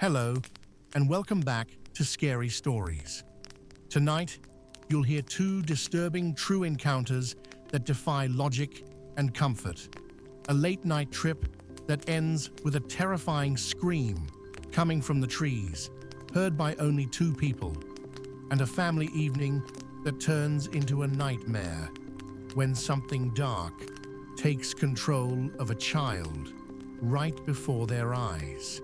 Hello, and welcome back to Scary Stories. Tonight, you'll hear two disturbing true encounters that defy logic and comfort. A late-night trip that ends with a terrifying scream coming from the trees, heard by only two people, and a family evening that turns into a nightmare when something dark takes control of a child right before their eyes.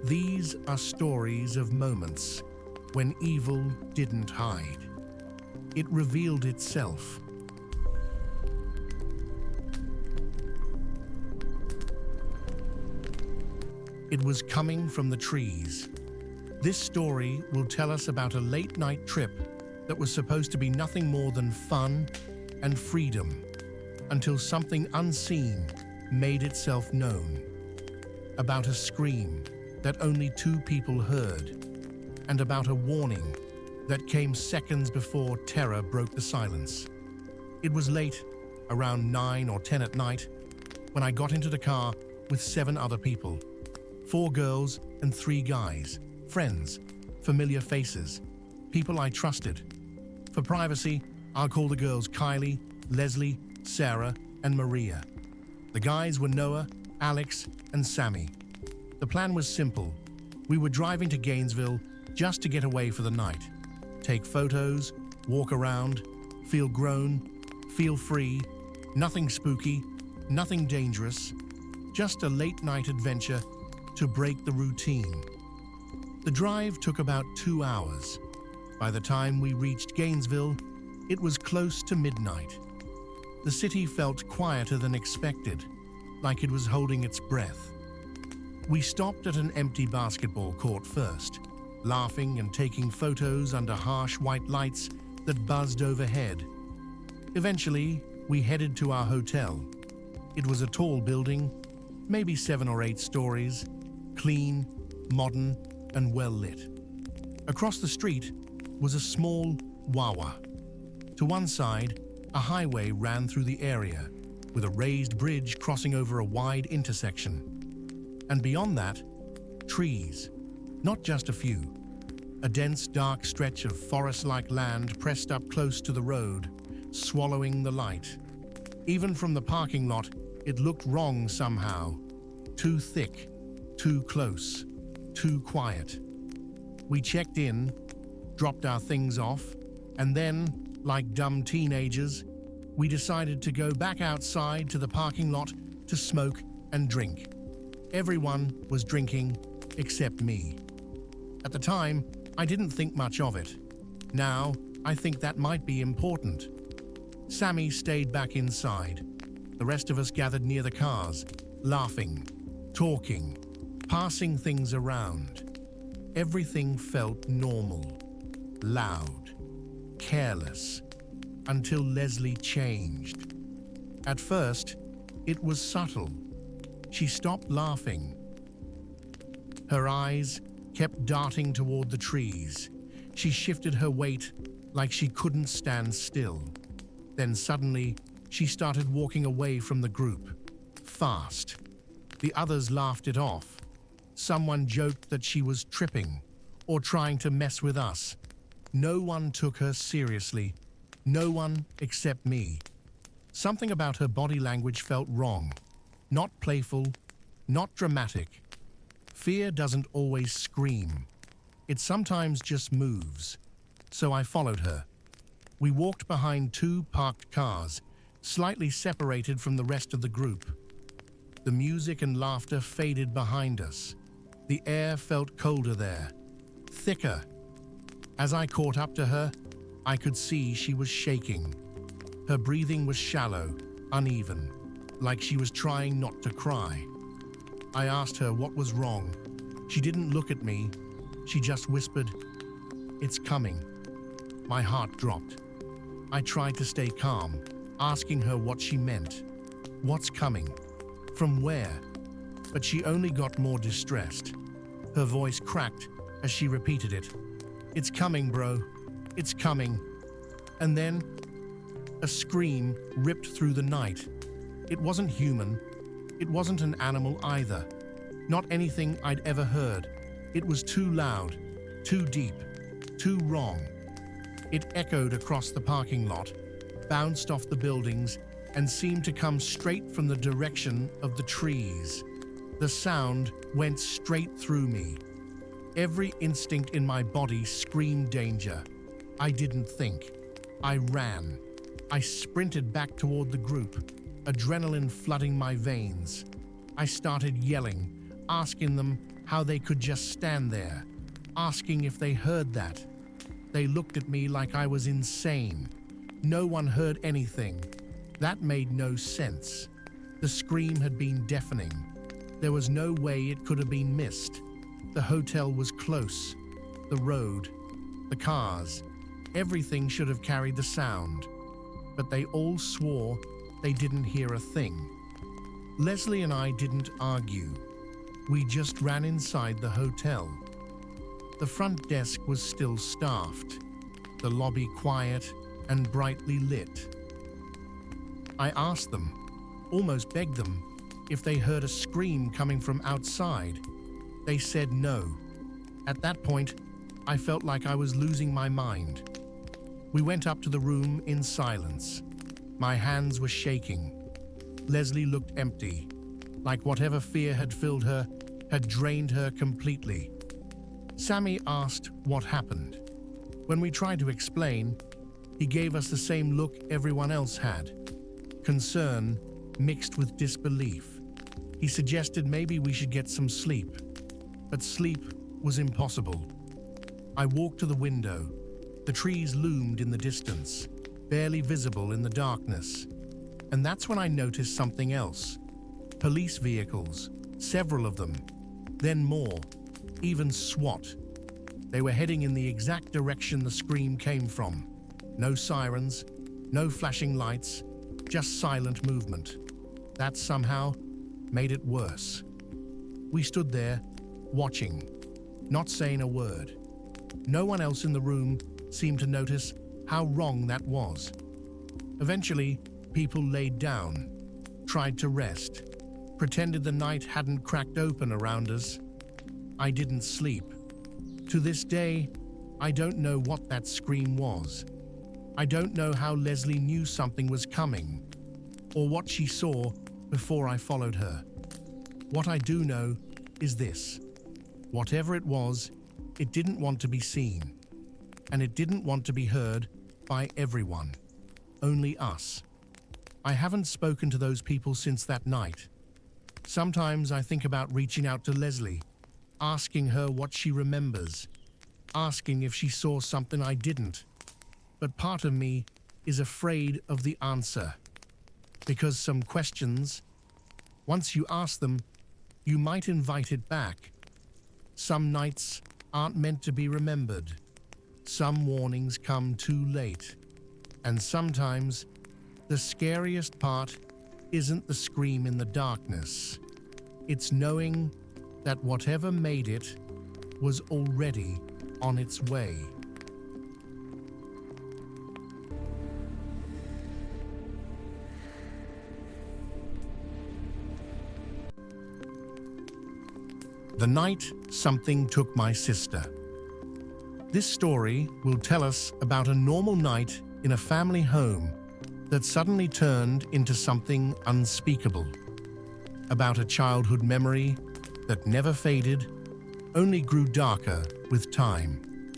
These are stories of moments when evil didn't hide. It revealed itself. It was coming from the trees. This story will tell us about a late-night trip that was supposed to be nothing more than fun and freedom, until something unseen made itself known. About a scream that only two people heard, and about a warning that came seconds before terror broke the silence. It was late, around 9 or 10 at night, when I got into the car with 7 other people. 4 girls and 3 guys, friends, familiar faces, people I trusted. For privacy, I'll call the girls Kylie, Leslie, Sarah, and Maria. The guys were Noah, Alex, and Sammy. The plan was simple. We were driving to Gainesville just to get away for the night. Take photos, walk around, feel grown, feel free, nothing spooky, nothing dangerous, just a late-night adventure to break the routine. The drive took about 2 hours. By the time we reached Gainesville, it was close to midnight. The city felt quieter than expected, like it was holding its breath. We stopped at an empty basketball court first, laughing and taking photos under harsh white lights that buzzed overhead. Eventually, we headed to our hotel. It was a tall building, maybe 7 or 8 stories, clean, modern, and well lit. Across the street was a small Wawa. To one side, a highway ran through the area, with a raised bridge crossing over a wide intersection. And beyond that, trees, not just a few. A dense, dark stretch of forest-like land pressed up close to the road, swallowing the light. Even from the parking lot, it looked wrong somehow. Too thick, too close, too quiet. We checked in, dropped our things off, and then, like dumb teenagers, we decided to go back outside to the parking lot to smoke and drink. Everyone was drinking except me. At the time, I didn't think much of it. Now, I think that might be important. Sammy stayed back inside. The rest of us gathered near the cars, laughing, talking, passing things around. Everything felt normal, loud, careless, until Leslie changed. At first, it was subtle. She stopped laughing. Her eyes kept darting toward the trees. She shifted her weight like she couldn't stand still. Then suddenly, she started walking away from the group, fast. The others laughed it off. Someone joked that she was tripping or trying to mess with us. No one took her seriously. No one except me. Something about her body language felt wrong. Not playful, not dramatic. Fear doesn't always scream. It sometimes just moves. So I followed her. We walked behind 2 parked cars, slightly separated from the rest of the group. The music and laughter faded behind us. The air felt colder there, thicker. As I caught up to her, I could see she was shaking. Her breathing was shallow, uneven, like she was trying not to cry. I asked her what was wrong. She didn't look at me. She just whispered, "It's coming." My heart dropped. I tried to stay calm, asking her what she meant. What's coming? From where? But she only got more distressed. Her voice cracked as she repeated it. "It's coming, bro. It's coming." And then, a scream ripped through the night. It wasn't human. It wasn't an animal either. Not anything I'd ever heard. It was too loud, too deep, too wrong. It echoed across the parking lot, bounced off the buildings, and seemed to come straight from the direction of the trees. The sound went straight through me. Every instinct in my body screamed danger. I didn't think. I ran. I sprinted back toward the group, adrenaline flooding my veins. I started yelling, asking them how they could just stand there, asking if they heard that. They looked at me like I was insane. No one heard anything. That made no sense. The scream had been deafening. There was no way it could have been missed. The hotel was close. The road, the cars, everything should have carried the sound. But they all swore they didn't hear a thing. Leslie and I didn't argue. We just ran inside the hotel. The front desk was still staffed, the lobby quiet and brightly lit. I asked them, almost begged them, if they heard a scream coming from outside. They said no. At that point, I felt like I was losing my mind. We went up to the room in silence. My hands were shaking. Leslie looked empty, like whatever fear had filled her had drained her completely. Sammy asked what happened. When we tried to explain, he gave us the same look everyone else had. Concern mixed with disbelief. He suggested maybe we should get some sleep, but sleep was impossible. I walked to the window. The trees loomed in the distance, barely visible in the darkness. And that's when I noticed something else. Police vehicles, several of them, then more, even SWAT. They were heading in the exact direction the scream came from. No sirens, no flashing lights, just silent movement. That somehow made it worse. We stood there, watching, not saying a word. No one else in the room seemed to notice how wrong that was. Eventually, people laid down, tried to rest, pretended the night hadn't cracked open around us. I didn't sleep. To this day, I don't know what that scream was. I don't know how Leslie knew something was coming, or what she saw before I followed her. What I do know is this. Whatever it was, it didn't want to be seen, and it didn't want to be heard by everyone, only us. I haven't spoken to those people since that night. Sometimes I think about reaching out to Leslie, asking her what she remembers, asking if she saw something I didn't. But part of me is afraid of the answer, because some questions, once you ask them, you might invite it back. Some nights aren't meant to be remembered. Some warnings come too late. And sometimes the scariest part isn't the scream in the darkness. It's knowing that whatever made it was already on its way. The night something took my sister. This story will tell us about a normal night in a family home that suddenly turned into something unspeakable. About a childhood memory that never faded, only grew darker with time.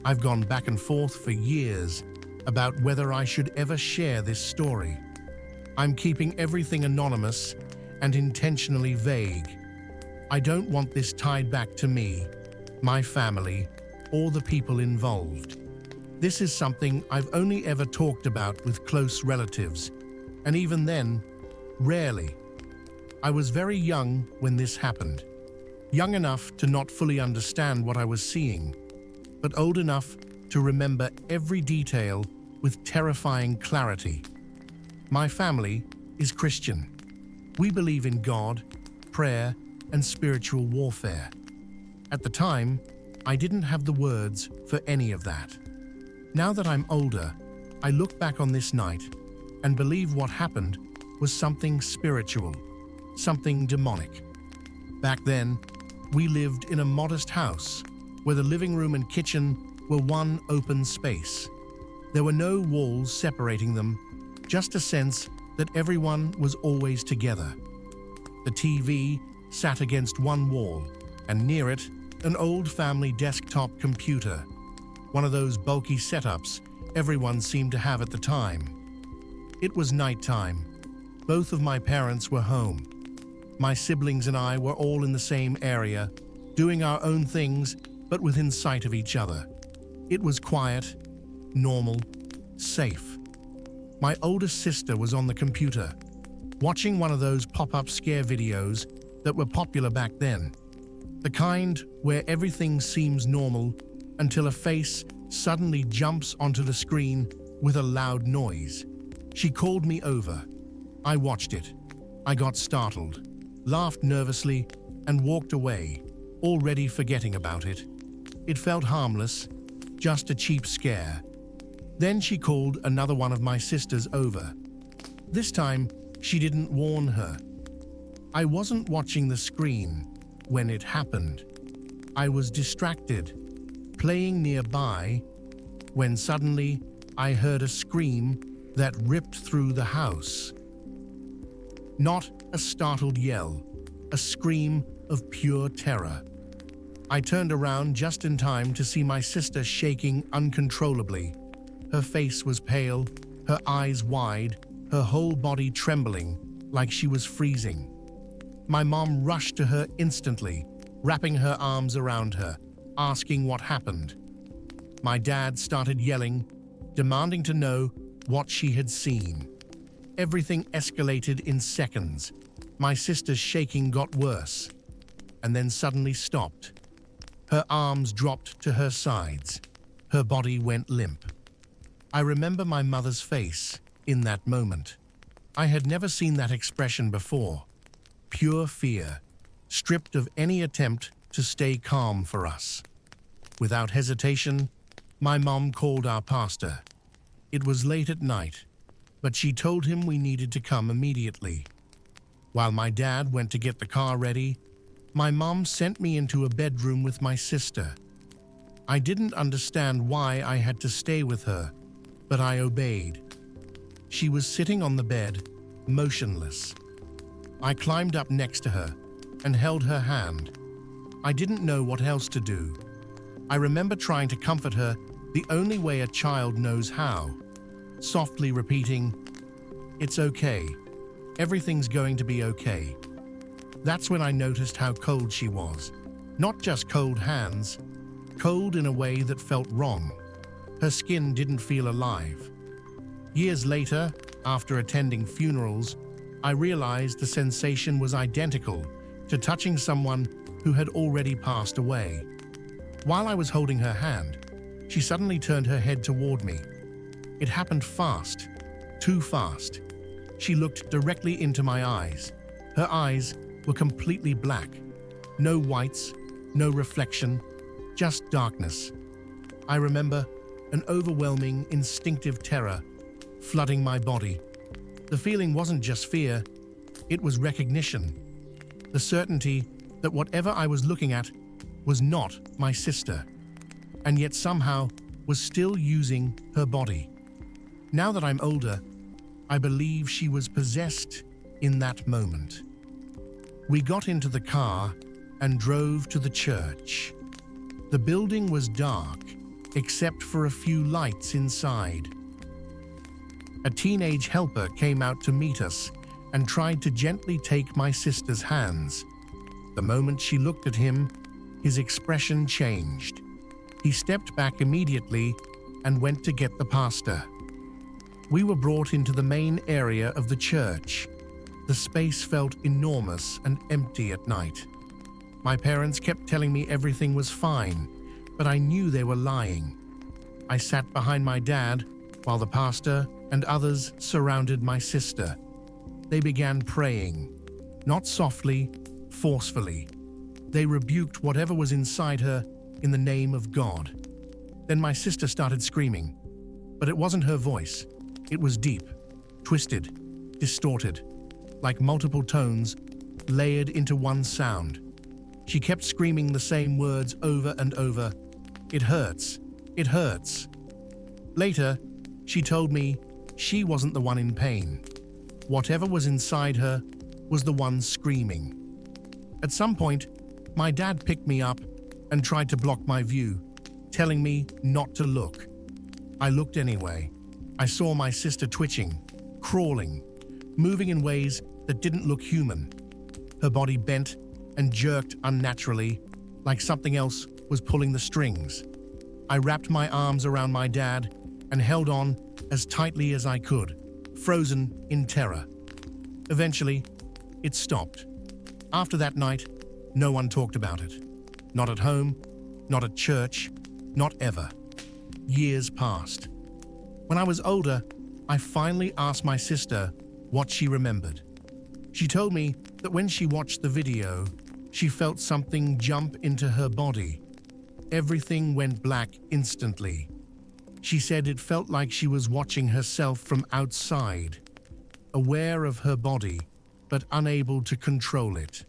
I've gone back and forth for years about whether I should ever share this story. I'm keeping everything anonymous and intentionally vague. I don't want this tied back to me, my family, or the people involved. This is something I've only ever talked about with close relatives, and even then, rarely. I was very young when this happened. Young enough to not fully understand what I was seeing, but old enough to remember every detail with terrifying clarity. My family is Christian. We believe in God, prayer, and spiritual warfare. At the time, I didn't have the words for any of that. Now that I'm older, I look back on this night and believe what happened was something spiritual, something demonic. Back then, We lived in a modest house where the living room and kitchen were one open space. There were no walls separating them, just a sense that everyone was always together. The TV sat against one wall, and near it, an old family desktop computer, one of those bulky setups everyone seemed to have at the time. It was nighttime. Both of my parents were home. My siblings and I were all in the same area, doing our own things, but within sight of each other. It was quiet, normal, safe. My oldest sister was on the computer, watching one of those pop-up scare videos that were popular back then. The kind where everything seems normal until a face suddenly jumps onto the screen with a loud noise. She called me over. I watched it. I got startled, laughed nervously, and walked away, already forgetting about it. It felt harmless, just a cheap scare. Then she called another one of my sisters over. This time, she didn't warn her. I wasn't watching the screen when it happened. I was distracted, playing nearby, when suddenly I heard a scream that ripped through the house. Not a startled yell, a scream of pure terror. I turned around just in time to see my sister shaking uncontrollably. Her face was pale, her eyes wide, her whole body trembling like she was freezing. My mom rushed to her instantly, wrapping her arms around her, asking what happened. My dad started yelling, demanding to know what she had seen. Everything escalated in seconds. My sister's shaking got worse, and then suddenly stopped. Her arms dropped to her sides. Her body went limp. I remember my mother's face in that moment. I had never seen that expression before. Pure fear, stripped of any attempt to stay calm for us. Without hesitation, my mom called our pastor. It was late at night, but she told him we needed to come immediately. While my dad went to get the car ready, my mom sent me into a bedroom with my sister. I didn't understand why I had to stay with her, but I obeyed. She was sitting on the bed, motionless. I climbed up next to her and held her hand. I didn't know what else to do. I remember trying to comfort her the only way a child knows how, softly repeating, "It's okay. Everything's going to be okay." That's when I noticed how cold she was. Not just cold hands, cold in a way that felt wrong. Her skin didn't feel alive. Years later, after attending funerals, I realized the sensation was identical to touching someone who had already passed away. While I was holding her hand, she suddenly turned her head toward me. It happened fast, too fast. She looked directly into my eyes. Her eyes were completely black. No whites, no reflection, just darkness. I remember an overwhelming, instinctive terror flooding my body. The feeling wasn't just fear, it was recognition. The certainty that whatever I was looking at was not my sister, and yet somehow was still using her body. Now that I'm older, I believe she was possessed in that moment. We got into the car and drove to the church. The building was dark, except for a few lights inside. A teenage helper came out to meet us and tried to gently take my sister's hands. The moment she looked at him, his expression changed. He stepped back immediately and went to get the pastor. We were brought into the main area of the church. The space felt enormous and empty at night. My parents kept telling me everything was fine, but I knew they were lying. I sat behind my dad while the pastor and others surrounded my sister. They began praying, not softly, forcefully. They rebuked whatever was inside her in the name of God. Then my sister started screaming, but it wasn't her voice. It was deep, twisted, distorted, like multiple tones layered into one sound. She kept screaming the same words over and over. "It hurts. It hurts." Later, she told me she wasn't the one in pain. Whatever was inside her was the one screaming. At some point, my dad picked me up and tried to block my view, telling me not to look. I looked anyway. I saw my sister twitching, crawling, moving in ways that didn't look human. Her body bent and jerked unnaturally, like something else was pulling the strings. I wrapped my arms around my dad and held on as tightly as I could, frozen in terror. Eventually, it stopped. After that night, no one talked about it. Not at home, not at church, not ever. Years passed. When I was older, I finally asked my sister what she remembered. She told me that when she watched the video, she felt something jump into her body. Everything went black instantly. She said it felt like she was watching herself from outside, aware of her body, but unable to control it.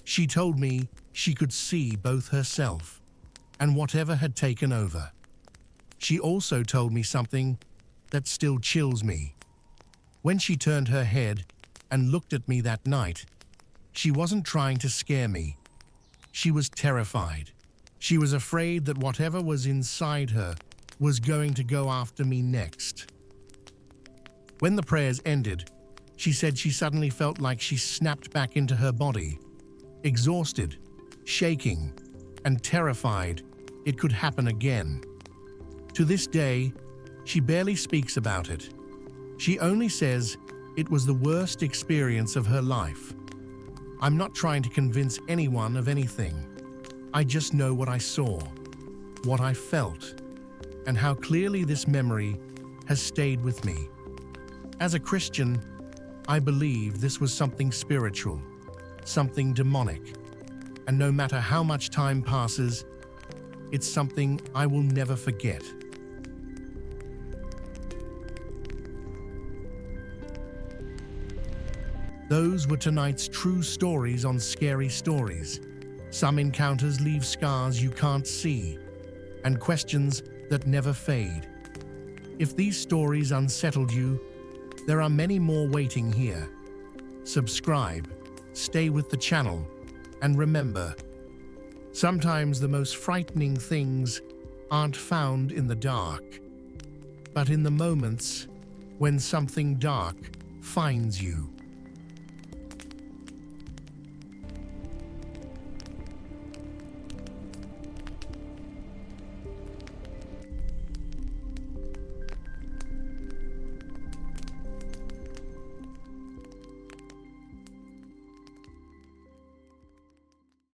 She told me she could see both herself and whatever had taken over. She also told me something that still chills me. When she turned her head and looked at me that night, she wasn't trying to scare me. She was terrified. She was afraid that whatever was inside her was going to go after me next. When the prayers ended, she said she suddenly felt like she snapped back into her body, exhausted, shaking, and terrified it could happen again. To this day, she barely speaks about it. She only says it was the worst experience of her life. I'm not trying to convince anyone of anything. I just know what I saw, what I felt, and how clearly this memory has stayed with me. As a Christian, I believe this was something spiritual, something demonic, and no matter how much time passes, it's something I will never forget. Those were tonight's true stories on Scary Stories. Some encounters leave scars you can't see, and questions that never fade. If these stories unsettled you, there are many more waiting here. Subscribe, stay with the channel, and remember, sometimes the most frightening things aren't found in the dark, but in the moments when something dark finds you.